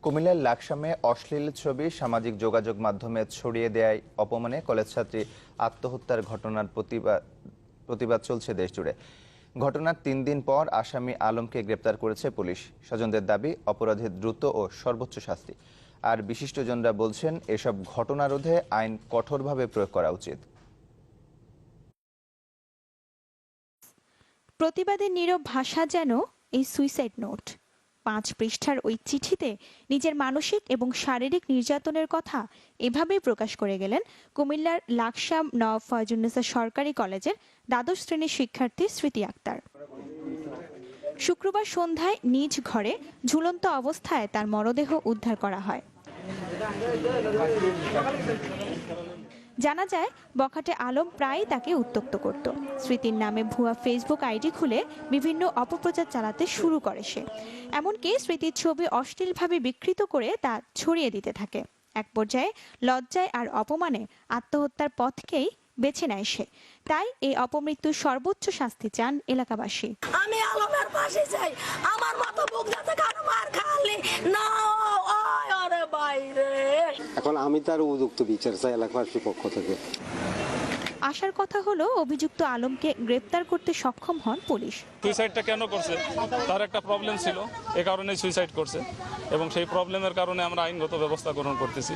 কুমিল্লার লাকসামে অশ্লীল ছবি সামাজিক যোগাযোগ মাধ্যমে ছড়িয়ে দেওয়ায় অপমানে কলেজ ছাত্রী আত্মহত্যার ঘটনার প্রতিবাদ চলছে দেশজুড়ে। ঘটনার ৩ দিন পর আসামি আলমকে গ্রেপ্তার করেছে পুলিশ। স্বজনদের দাবি অপরাধীর দ্রুত ও সর্বোচ্চ শাস্তি। আর বিশিষ্টজনরা বলছেন এসব ঘটনা রোধে আইন কঠোরভাবে প্রয়োগ করা উচিত। প্রতিবাদের নীরব ভাষা যেন এই সুইসাইড নোট। ৫ পৃষ্ঠার ওই চিঠিতে নিজের মানসিক এবং শারীরিক নির্যাতনের কথা এভাবেই প্রকাশ করে গেলেন কুমিল্লার লাকসাম নওয়াব ফয়জুন্নেসা সরকারি কলেজের দ্বাদশ শ্রেণীর শিক্ষার্থী স্মৃতি আক্তার। শুক্রবার সন্ধ্যায় নিজ ঘরে ঝুলন্ত অবস্থায় তার মরদেহ উদ্ধার করা হয়। জানা যায়, বখাটে আলম প্রায়ই তাকে উত্ত্যক্ত করত। স্মৃতির নামে ভুয়া ফেসবুক আইডি খুলে বিভিন্ন অপপ্রচার চালাতে শুরু করে সে। এমনকি স্মৃতির ছবি অশ্লীলভাবে বিকৃত করে তা ছড়িয়ে দিতে থাকে। এক পর্যায়ে লজ্জায় আর অপমানে আত্মহত্যার পথকেই বেছে নেয় সে। তাই এই অপমৃত্যুর সর্বোচ্চ শাস্তি চান এলাকাবাসী। আমি আলমের পাশে চাই, আমার মতো বুক যাতে কারো মার খালি না। এখন আমি তার উপযুক্ত বিচার চাই এলাকাবাসীর পক্ষ থেকে। আশার কথা হলো অভিযুক্ত আলমকে গ্রেপ্তার করতে সক্ষম হন পুলিশ। সুইসাইডটা কেন করছে, তার একটা প্রবলেম ছিল, এ কারণেই সুইসাইড করছে এবং সেই প্রবলেমের কারণে আমরা আইনগত ব্যবস্থা গ্রহণ করতেছি।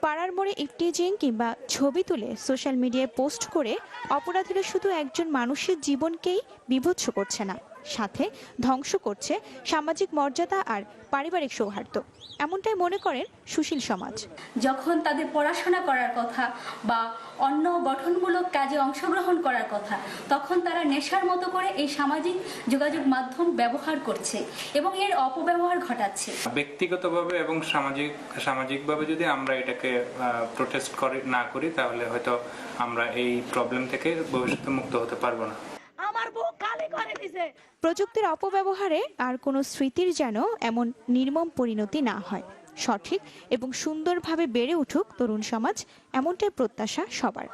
পাড়ার মোড়ে ইফটিজিং কিংবা ছবি তুলে সোশ্যাল মিডিয়ায় পোস্ট করে অপরাধীরা শুধু একজন মানুষের জীবনকেই বিভৎস করছে না, সাথে ধ্বংস করছে সামাজিক মর্যাদা আর পারিবারিক সৌহার্দ্য। এমনটাই মনে করেন সুশীল সমাজ। যখন তাদের পড়াশোনা করার কথা বা অন্য গঠনমূলক কাজে অংশগ্রহণ করার কথা, তখন তারা নেশার মতো করে এই সামাজিক যোগাযোগ মাধ্যম ব্যবহার করছে এবং এর অপব্যবহার ঘটাচ্ছে। ব্যক্তিগতভাবে এবং সামাজিকভাবে যদি আমরা এটাকে প্রোটেস্ট না করি, তাহলে হয়তো আমরা এই প্রবলেম থেকে ভবিষ্যতে মুক্ত হতে পারবো না। প্রযুক্তির অপব্যবহারে আর কোনো স্মৃতির যেন এমন নির্মম পরিণতি না হয়। সঠিক এবং সুন্দরভাবে বেড়ে উঠুক তরুণ সমাজ, এমনটাই প্রত্যাশা সবার।